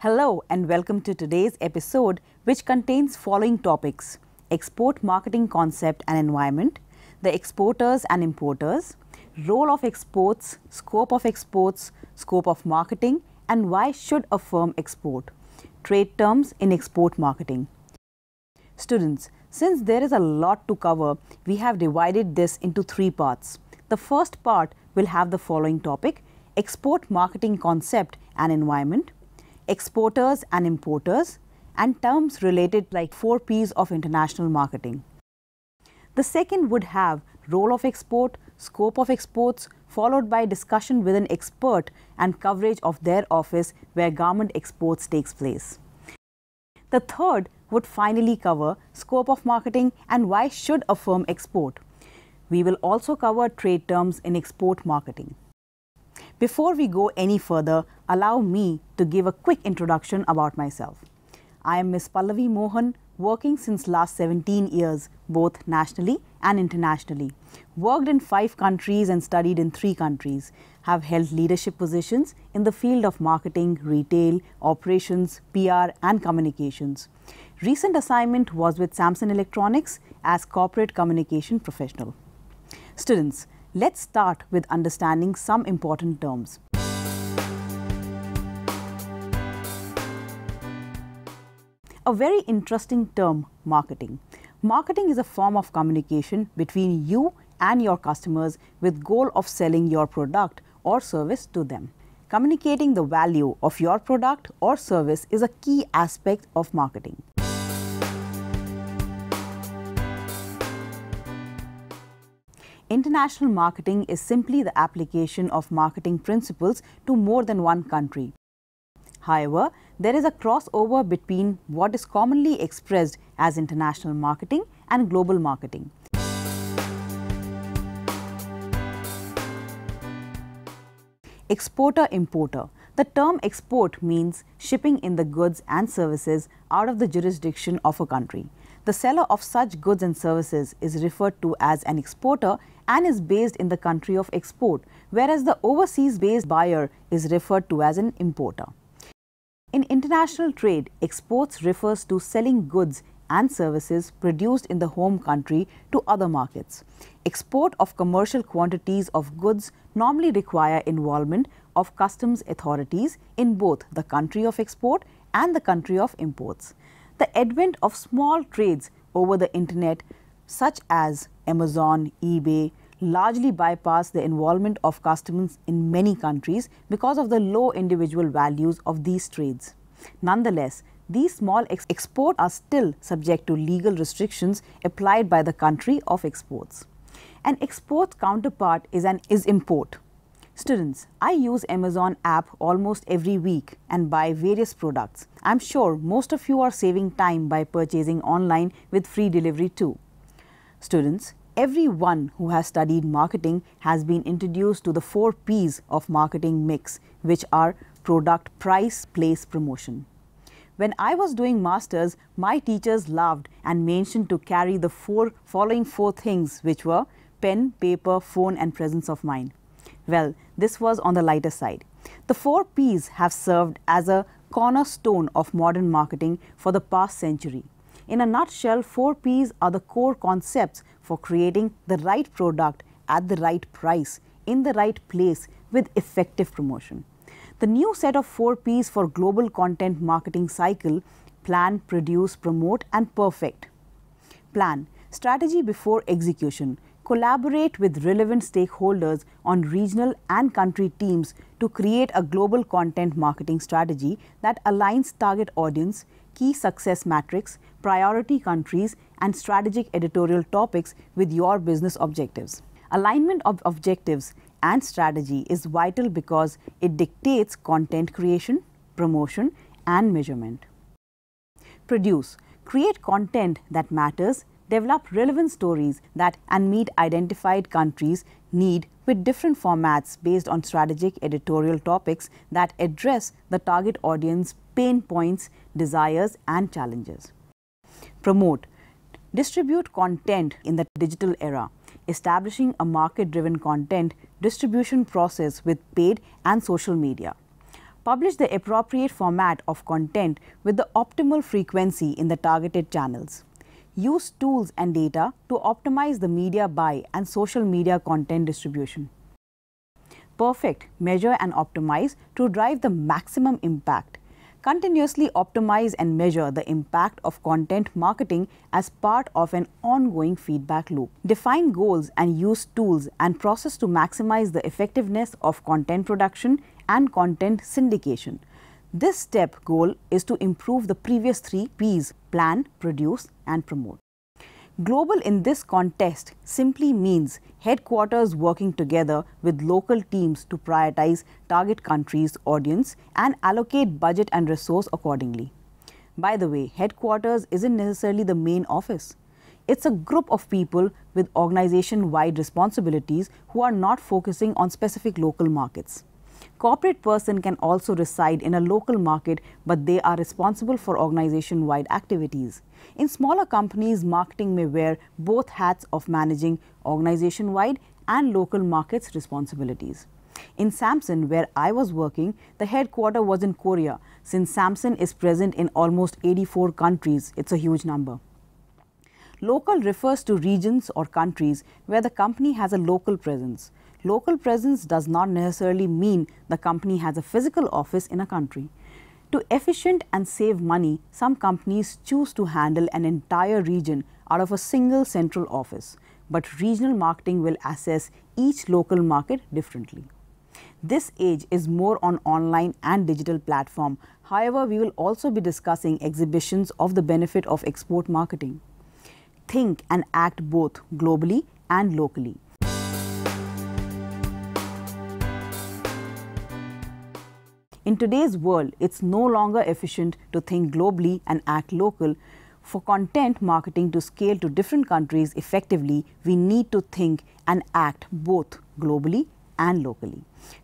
Hello and welcome to today's episode, which contains following topics: export marketing concept and environment, the exporters and importers, role of exports, scope of marketing, and why should a firm export, trade terms in export marketing. Students, since there is a lot to cover, we have divided this into 3 parts. The first part will have the following topic: export marketing concept and environment, exporters and importers, and terms related like 4 P's of international marketing. The second would have role of export, scope of exports, followed by discussion with an expert and coverage of their office where garment exports takes place. The third would finally cover scope of marketing and why should a firm export. We will also cover trade terms in export marketing. Before we go any further, allow me to give a quick introduction about myself. I am Ms. Pallavi Mohan, working since last 17 years, both nationally and internationally. Worked in 5 countries and studied in 3 countries. Have held leadership positions in the field of marketing, retail, operations, PR and communications. Recent assignment was with Samsung Electronics as corporate communication professional. Students, let's start with understanding some important terms. A very interesting term, marketing. Marketing is a form of communication between you and your customers with goal of selling your product or service to them. Communicating the value of your product or service is a key aspect of marketing. International marketing is simply the application of marketing principles to more than one country. However, there is a crossover between what is commonly expressed as international marketing and global marketing. Exporter-importer. The term export means shipping in the goods and services out of the jurisdiction of a country. The seller of such goods and services is referred to as an exporter and is based in the country of export, whereas the overseas-based buyer is referred to as an importer. In international trade, exports refers to selling goods and services produced in the home country to other markets. Export of commercial quantities of goods normally require involvement of customs authorities in both the country of export and the country of imports. The advent of small trades over the internet such as Amazon, eBay, largely bypass the involvement of customs in many countries because of the low individual values of these trades. Nonetheless, these small exports are still subject to legal restrictions applied by the country of exports. An export counterpart is import. Students, I use Amazon app almost every week and buy various products. I'm sure most of you are saving time by purchasing online with free delivery too. Students, everyone who has studied marketing has been introduced to the 4 P's of marketing mix, which are product, price, place, promotion. When I was doing masters, my teachers laughed and mentioned to carry the following 4 things, which were pen, paper, phone and presence of mind. Well, this was on the lighter side. The 4 P's have served as a cornerstone of modern marketing for the past century. In a nutshell, 4 P's are the core concepts for creating the right product at the right price in the right place with effective promotion. The new set of 4 Ps for global content marketing cycle: plan, produce, promote, and perfect. Plan, strategy before execution. Collaborate with relevant stakeholders on regional and country teams to create a global content marketing strategy that aligns target audience, key success metrics, priority countries, and strategic editorial topics with your business objectives. Alignment of objectives and strategy is vital because it dictates content creation, promotion, and measurement. Produce, create content that matters, develop relevant stories that and meet identified countries' need with different formats based on strategic editorial topics that address the target audience pain points, desires, and challenges. Promote, distribute content in the digital era, establishing a market-driven content distribution process with paid and social media. Publish the appropriate format of content with the optimal frequency in the targeted channels. Use tools and data to optimize the media buy and social media content distribution. Perfect, measure and optimize to drive the maximum impact. Continuously optimize and measure the impact of content marketing as part of an ongoing feedback loop. Define goals and use tools and process to maximize the effectiveness of content production and content syndication. This step goal is to improve the previous 3 Ps: plan, produce, and promote. Global in this context simply means headquarters working together with local teams to prioritize target countries' audience and allocate budget and resource accordingly. By the way, headquarters isn't necessarily the main office. It's a group of people with organization-wide responsibilities who are not focusing on specific local markets. Corporate person can also reside in a local market, but they are responsible for organization-wide activities. In smaller companies, marketing may wear both hats of managing organization-wide and local markets responsibilities. In Samsung, where I was working, the headquarters was in Korea. Since Samsung is present in almost 84 countries, it's a huge number. Local refers to regions or countries where the company has a local presence. Local presence does not necessarily mean the company has a physical office in a country. To efficient and save money, some companies choose to handle an entire region out of a single central office, but regional marketing will assess each local market differently. This age is more on online and digital platform. However, we will also be discussing exhibitions of the benefit of export marketing. Think and act both globally and locally. In today's world, it's no longer efficient to think globally and act local. For content marketing to scale to different countries effectively, we need to think and act both globally and locally.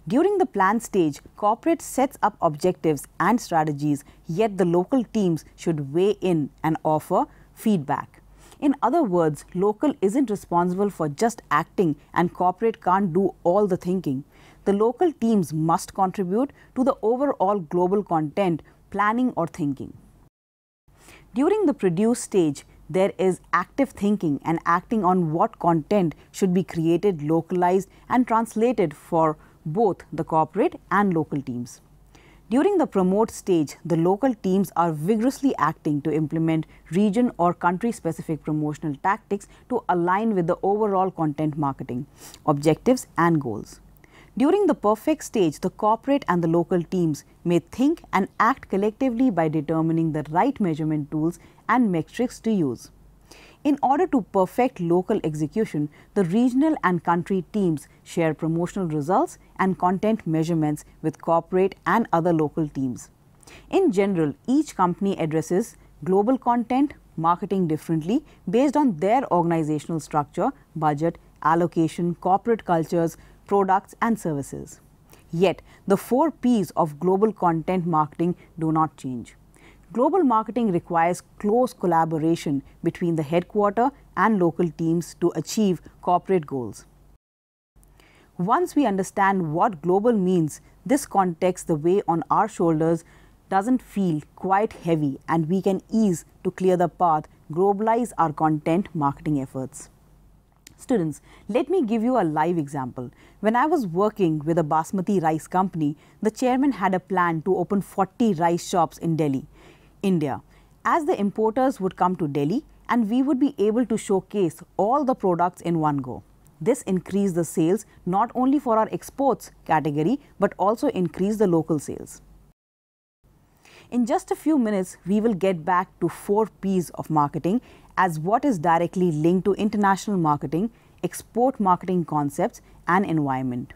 During the plan stage, corporate sets up objectives and strategies, yet the local teams should weigh in and offer feedback. In other words, local isn't responsible for just acting and corporate can't do all the thinking. The local teams must contribute to the overall global content planning or thinking. During the produce stage, there is active thinking and acting on what content should be created, localized, and translated for both the corporate and local teams. During the promote stage, the local teams are vigorously acting to implement region or country-specific promotional tactics to align with the overall content marketing objectives and goals. During the perfect stage, the corporate and the local teams may think and act collectively by determining the right measurement tools and metrics to use. In order to perfect local execution, the regional and country teams share promotional results and content measurements with corporate and other local teams. In general, each company addresses global content marketing differently based on their organizational structure, budget, allocation, corporate cultures, products and services. Yet, the 4 Ps of global content marketing do not change. Global marketing requires close collaboration between the headquarters and local teams to achieve corporate goals. Once we understand what global means, this context the weight on our shoulders doesn't feel quite heavy and we can ease to clear the path, globalize our content marketing efforts. Students, let me give you a live example. When I was working with a basmati rice company, the chairman had a plan to open 40 rice shops in Delhi, India. As the importers would come to Delhi and we would be able to showcase all the products in one go. This increased the sales not only for our exports category but also increased the local sales. In just a few minutes, we will get back to 4 P's of marketing as what is directly linked to international marketing, export marketing concepts and environment.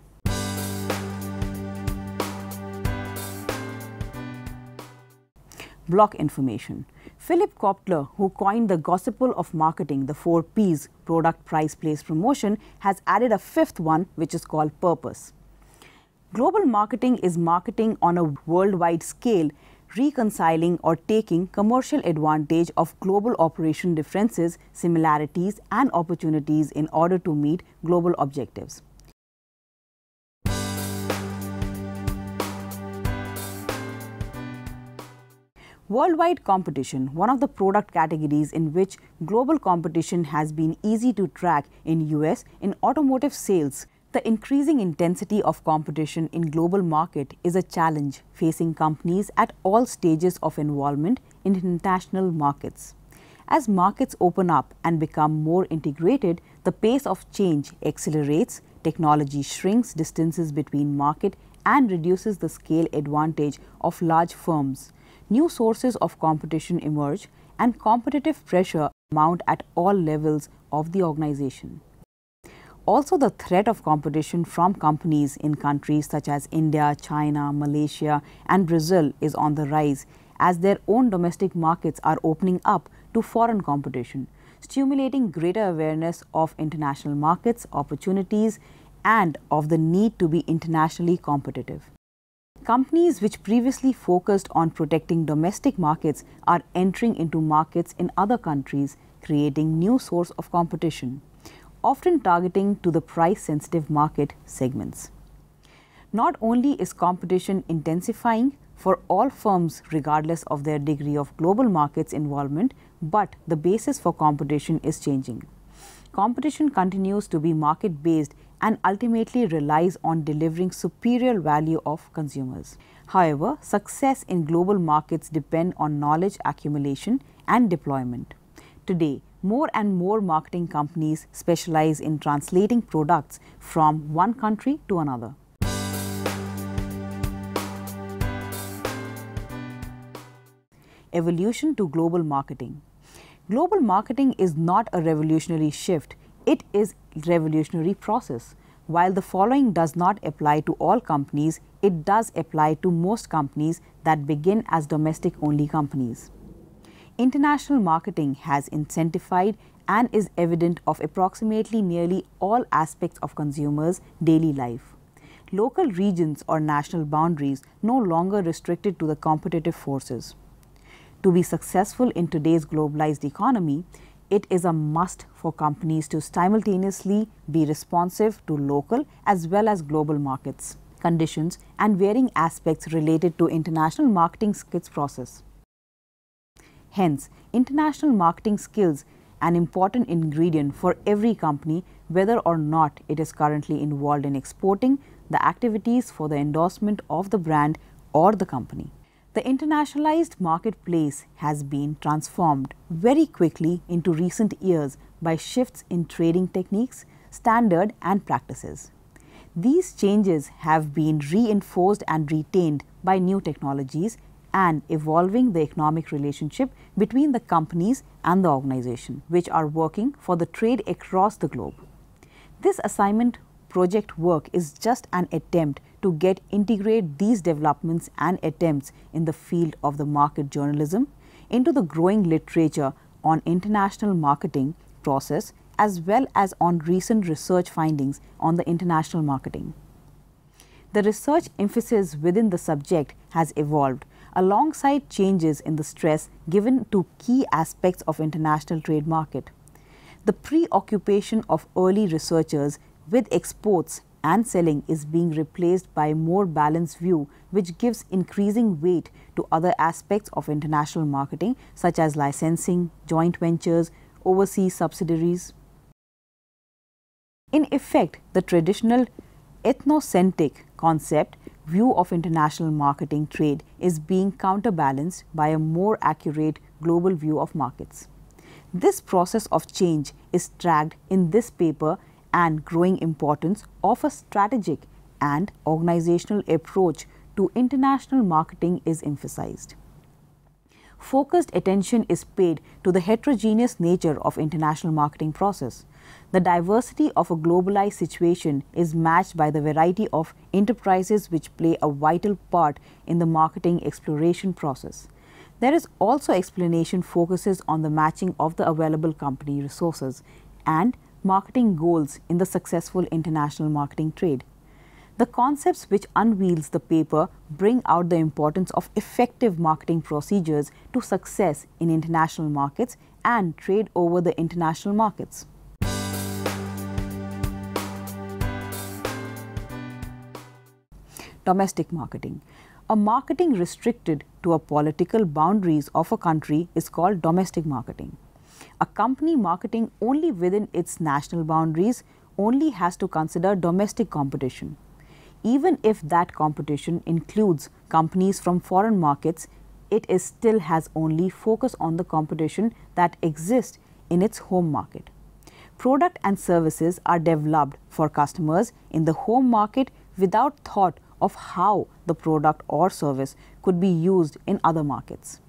Block information. Philip Kotler, who coined the gospel of marketing, the 4 P's, product, price, place, promotion, has added a 5th one which is called purpose. Global marketing is marketing on a worldwide scale, reconciling or taking commercial advantage of global operation differences, similarities and opportunities in order to meet global objectives. Worldwide competition, one of the product categories in which global competition has been easy to track in US in automotive sales. The increasing intensity of competition in global market is a challenge facing companies at all stages of involvement in international markets. As markets open up and become more integrated, the pace of change accelerates, technology shrinks distances between market and reduces the scale advantage of large firms. New sources of competition emerge and competitive pressure mount at all levels of the organization. Also, the threat of competition from companies in countries such as India, China, Malaysia and Brazil is on the rise as their own domestic markets are opening up to foreign competition, stimulating greater awareness of international markets, opportunities and of the need to be internationally competitive. Companies which previously focused on protecting domestic markets are entering into markets in other countries, creating new source of competition, often targeting to the price-sensitive market segments. Not only is competition intensifying for all firms regardless of their degree of global markets involvement, but the basis for competition is changing. Competition continues to be market-based and ultimately relies on delivering superior value of consumers. However, success in global markets depend on knowledge accumulation and deployment. Today, more and more marketing companies specialize in translating products from one country to another. Evolution to global marketing. Global marketing is not a revolutionary shift, it is a revolutionary process. While the following does not apply to all companies, it does apply to most companies that begin as domestic-only companies. International marketing has intensified and is evident of approximately nearly all aspects of consumers' daily life. Local regions or national boundaries no longer restricted to the competitive forces. To be successful in today's globalized economy, it is a must for companies to simultaneously be responsive to local as well as global markets, conditions and varying aspects related to international marketing skills process. Hence, international marketing skills an important ingredient for every company whether or not it is currently involved in exporting the activities for the endorsement of the brand or the company. The internationalized marketplace has been transformed very quickly into recent years by shifts in trading techniques, standard and practices. These changes have been reinforced and retained by new technologies and evolving the economic relationship between the companies and the organization, which are working for the trade across the globe. This assignment project work is just an attempt to integrate these developments and attempts in the field of the market journalism into the growing literature on international marketing process as well as on recent research findings on the international marketing. The research emphasis within the subject has evolved alongside changes in the stress given to key aspects of international trade market. The preoccupation of early researchers with exports and selling is being replaced by a more balanced view which gives increasing weight to other aspects of international marketing such as licensing, joint ventures, overseas subsidiaries. In effect, the traditional ethnocentric concept view of international marketing trade is being counterbalanced by a more accurate global view of markets. This process of change is tracked in this paper, and growing importance of a strategic and organizational approach to international marketing is emphasized. Focused attention is paid to the heterogeneous nature of international marketing process. The diversity of a globalized situation is matched by the variety of enterprises which play a vital part in the marketing exploration process. There is also explanation focuses on the matching of the available company resources and marketing goals in the successful international marketing trade. The concepts which unveils the paper bring out the importance of effective marketing procedures to success in international markets and trade over the international markets. Domestic marketing. A marketing restricted to a political boundaries of a country is called domestic marketing. A company marketing only within its national boundaries only has to consider domestic competition. Even if that competition includes companies from foreign markets, it is still has only focus on the competition that exists in its home market. Product and services are developed for customers in the home market without thought of how the product or service could be used in other markets.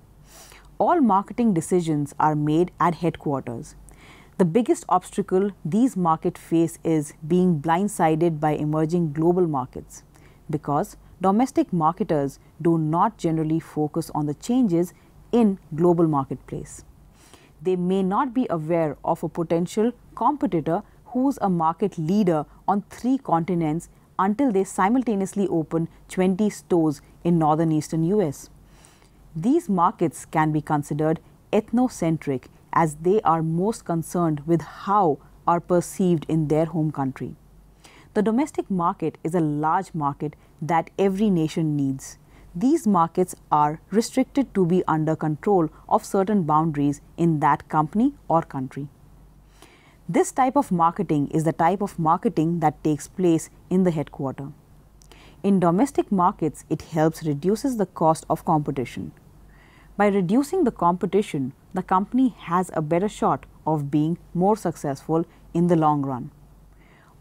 All marketing decisions are made at headquarters. The biggest obstacle these markets face is being blindsided by emerging global markets, because domestic marketers do not generally focus on the changes in global marketplace. They may not be aware of a potential competitor who's a market leader on 3 continents until they simultaneously open 20 stores in northern eastern US. These markets can be considered ethnocentric as they are most concerned with how are perceived in their home country. The domestic market is a large market that every nation needs. These markets are restricted to be under control of certain boundaries in that company or country. This type of marketing is the type of marketing that takes place in the headquarters. In domestic markets, it helps reduces the cost of competition. By reducing the competition, the company has a better shot of being more successful in the long run.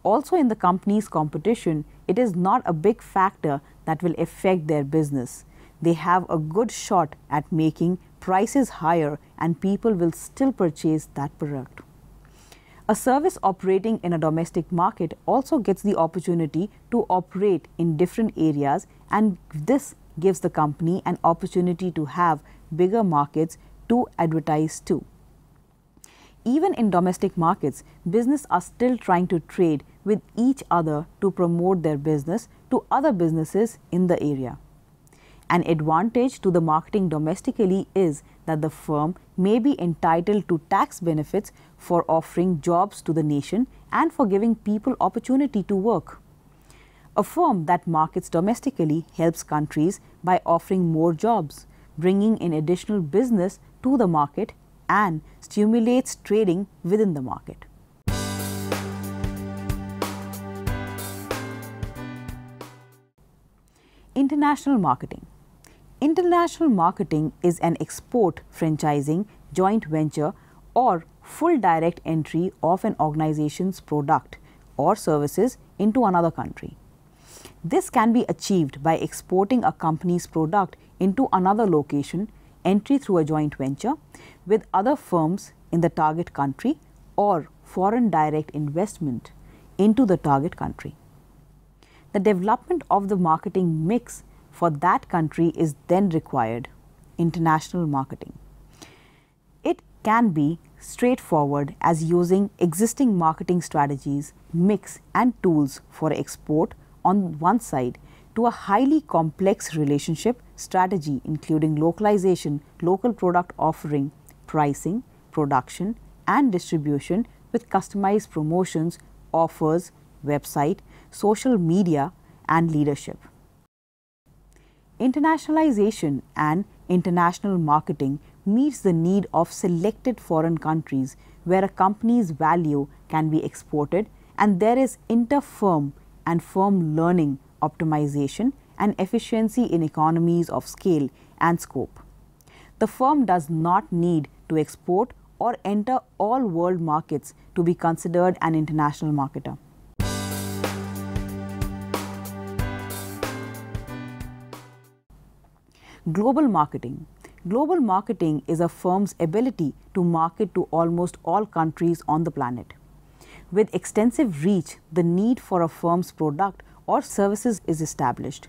Also, in the company's competition, it is not a big factor that will affect their business. They have a good shot at making prices higher and people will still purchase that product. A service operating in a domestic market also gets the opportunity to operate in different areas, and this gives the company an opportunity to have bigger markets to advertise to. Even in domestic markets, businesses are still trying to trade with each other to promote their business to other businesses in the area. An advantage to the marketing domestically is that the firm may be entitled to tax benefits for offering jobs to the nation and for giving people opportunity to work. A firm that markets domestically helps countries by offering more jobs, bringing in additional business to the market, and stimulates trading within the market. International marketing. International marketing is an export, franchising, joint venture, or full direct entry of an organization's product or services into another country. This can be achieved by exporting a company's product into another location, entry through a joint venture with other firms in the target country, or foreign direct investment into the target country. The development of the marketing mix for that country is then required. International marketing. It can be straightforward as using existing marketing strategies, mix and tools for export on one side, to a highly complex relationship strategy including localization, local product offering, pricing, production and distribution with customized promotions, offers, website, social media and leadership. Internationalization and international marketing meets the need of selected foreign countries where a company's value can be exported and there is inter-firm and firm learning, optimization, and efficiency in economies of scale and scope. The firm does not need to export or enter all world markets to be considered an international marketer. Global marketing. Global marketing is a firm's ability to market to almost all countries on the planet. With extensive reach, the need for a firm's product or services is established.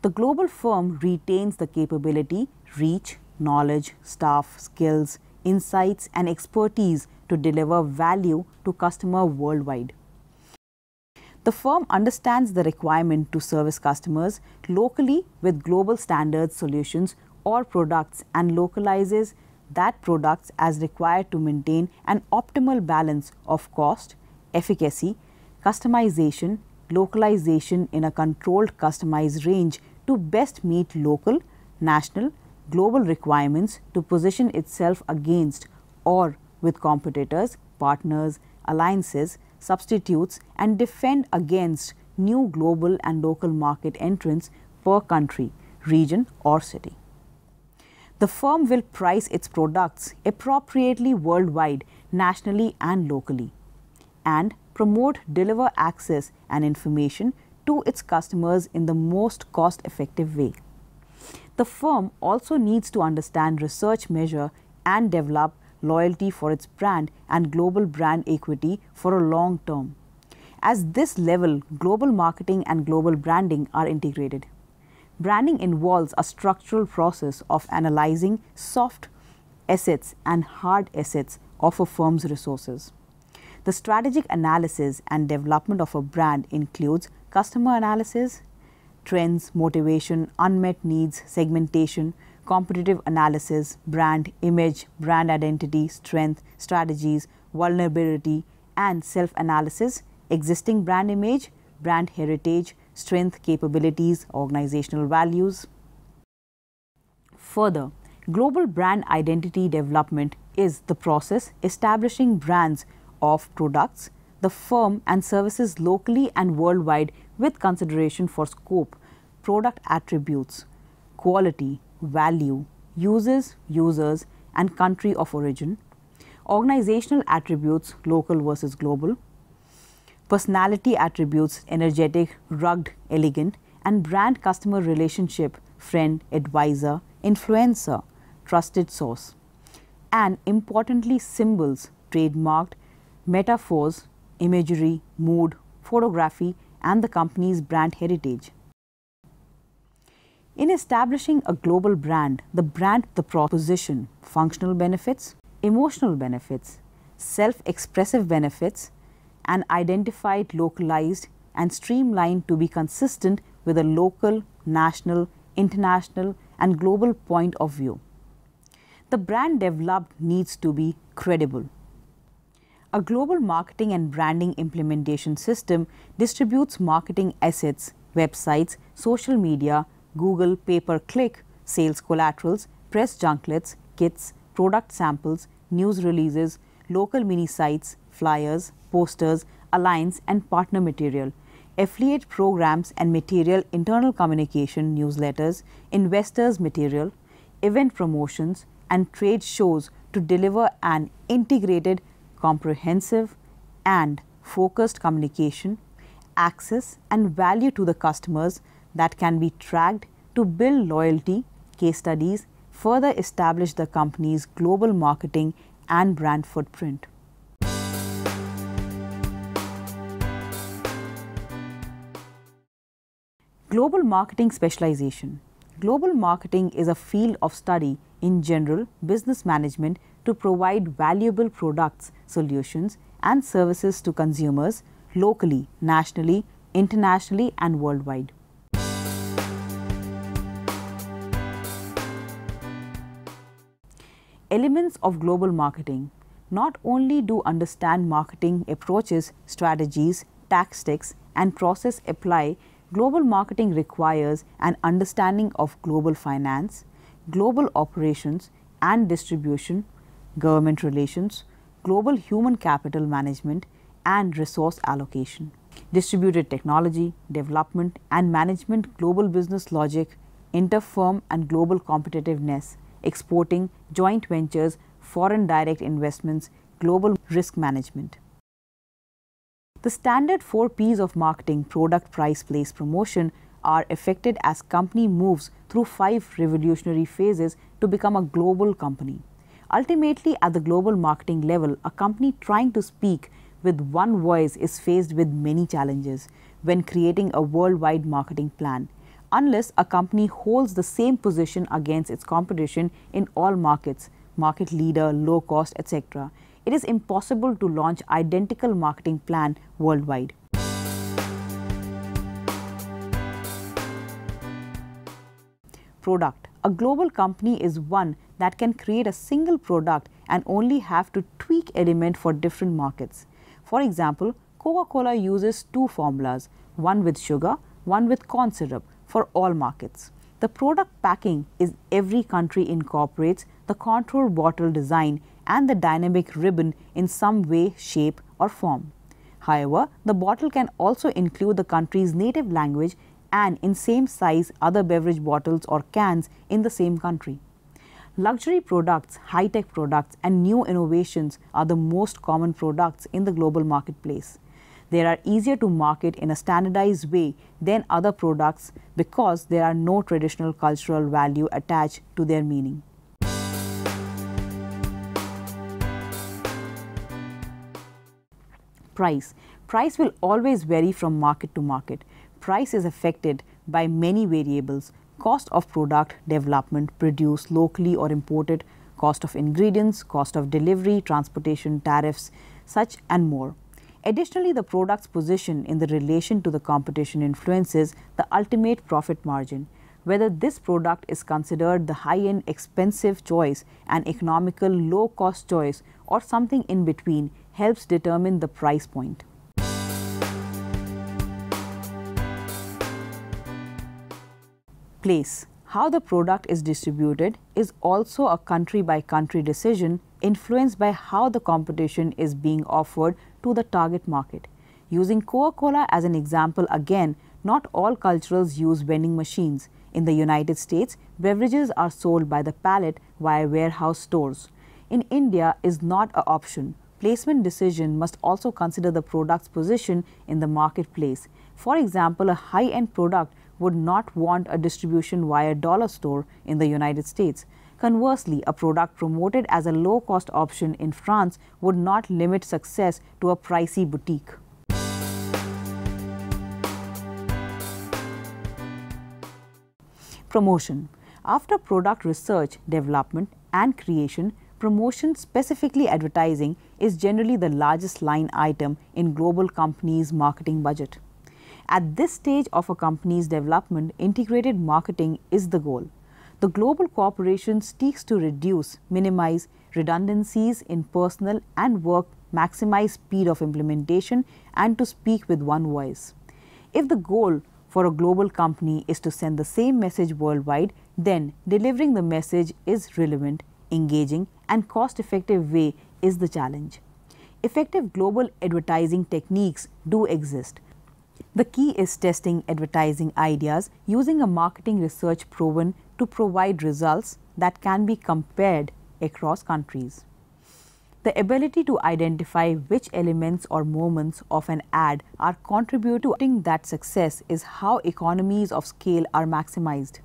The global firm retains the capability, reach, knowledge, staff, skills, insights, and expertise to deliver value to customers worldwide. The firm understands the requirement to service customers locally with global standards solutions or products and localizes that products as required to maintain an optimal balance of cost, efficacy, customization, localization in a controlled customized range to best meet local, national, global requirements to position itself against or with competitors, partners, alliances, substitutes, and defend against new global and local market entrants per country, region, or city. The firm will price its products appropriately worldwide, nationally, and locally, and promote, deliver access and information to its customers in the most cost-effective way. The firm also needs to understand research, measure, and develop loyalty for its brand and global brand equity for a long term. At this level, global marketing and global branding are integrated. Branding involves a structural process of analyzing soft assets and hard assets of a firm's resources. The strategic analysis and development of a brand includes customer analysis, trends, motivation, unmet needs, segmentation, competitive analysis, brand image, brand identity, strength, strategies, vulnerability, and self-analysis, existing brand image, brand heritage, strength, capabilities, organizational values. Further, global brand identity development is the process establishing brands of products, the firm and services locally and worldwide with consideration for scope, product attributes, quality, value, users, and country of origin, organizational attributes, local versus global, personality attributes, energetic, rugged, elegant, and brand customer relationship, friend, advisor, influencer, trusted source, and importantly symbols, trademarked, metaphors, imagery, mood, photography, and the company's brand heritage. In establishing a global brand, the proposition, functional benefits, emotional benefits, self-expressive benefits, and identified, localized, and streamlined to be consistent with a local, national, international, and global point of view. The brand developed needs to be credible. A global marketing and branding implementation system distributes marketing assets, websites, social media, Google, pay-per-click, sales collaterals, press junkets, kits, product samples, news releases, local mini sites, flyers, posters, alliance and partner material, affiliate programs and material, internal communication, newsletters, investors material, event promotions, and trade shows to deliver an integrated, comprehensive, and focused communication, access, and value to the customers that can be tracked to build loyalty. Case studies further establish the company's global marketing and brand footprint. Global marketing specialization. Global marketing is a field of study in general business management to provide valuable products, solutions, and services to consumers locally, nationally, internationally, and worldwide. Elements of global marketing. Not only do understand marketing approaches, strategies, tactics, and process apply, global marketing requires an understanding of global finance, global operations and distribution, government relations, global human capital management, and resource allocation. Distributed technology, development and management, global business logic, inter-firm and global competitiveness, exporting, joint ventures, foreign direct investments, global risk management. The standard 4 P's of marketing, product, price, place, promotion, are affected as company moves through 5 revolutionary phases to become a global company. Ultimately, at the global marketing level, a company trying to speak with one voice is faced with many challenges when creating a worldwide marketing plan. Unless a company holds the same position against its competition in all markets, market leader, low cost, etc., it is impossible to launch identical marketing plan worldwide. Product. A global company is one that can create a single product and only have to tweak element for different markets. For example, Coca-Cola uses 2 formulas, one with sugar, one with corn syrup, for all markets. The product packing is every country incorporates the contour bottle design and the dynamic ribbon in some way, shape or form. However, the bottle can also include the country's native language and in same size other beverage bottles or cans in the same country. Luxury products, high-tech products and new innovations are the most common products in the global marketplace. They are easier to market in a standardized way than other products because there are no traditional cultural value attached to their meaning. Price. Price will always vary from market to market. Price is affected by many variables: cost of product development, produced locally or imported, cost of ingredients, cost of delivery, transportation, tariffs, such and more. Additionally, the product's position in the relation to the competition influences the ultimate profit margin. Whether this product is considered the high-end expensive choice, an economical low-cost choice, or something in between helps determine the price point. Place. How the product is distributed is also a country-by-country decision influenced by how the competition is being offered to the target market. Using Coca-Cola as an example again, not all cultures use vending machines. In the United States, beverages are sold by the pallet via warehouse stores. In India is not an option. Placement decision must also consider the product's position in the marketplace. For example, a high-end product would not want a distribution via dollar store in the United States. Conversely, a product promoted as a low-cost option in France would not limit success to a pricey boutique. Promotion. After product research, development and creation, promotion, specifically advertising, is generally the largest line item in global companies' marketing budget. At this stage of a company's development, integrated marketing is the goal. The global corporation seeks to reduce, minimize redundancies in personnel and work, maximize speed of implementation, and to speak with one voice. If the goal for a global company is to send the same message worldwide, then delivering the message is relevant, engaging, and cost-effective way is the challenge. Effective global advertising techniques do exist. The key is testing advertising ideas using a marketing research proven to provide results that can be compared across countries. The ability to identify which elements or moments of an ad are contributing to that success is how economies of scale are maximized.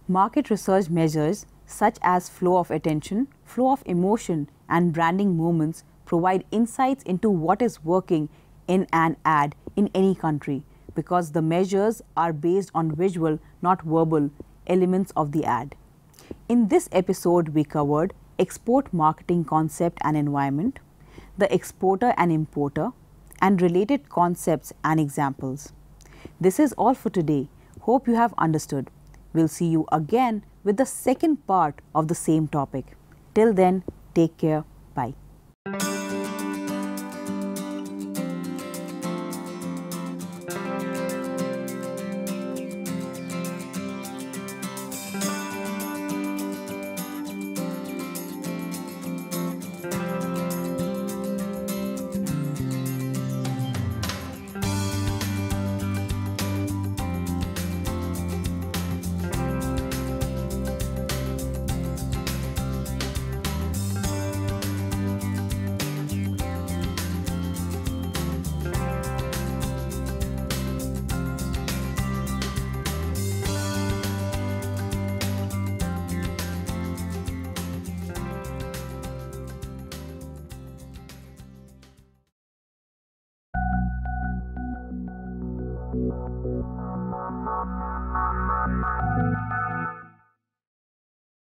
Market research measures such as flow of attention, flow of emotion, and branding moments provide insights into what is working in an ad in any country, because the measures are based on visual, not verbal, elements of the ad. In this episode, we covered export marketing concept and environment, the exporter and importer, and related concepts and examples. This is all for today. Hope you have understood. We'll see you again with the second part of the same topic. Till then, take care. Bye.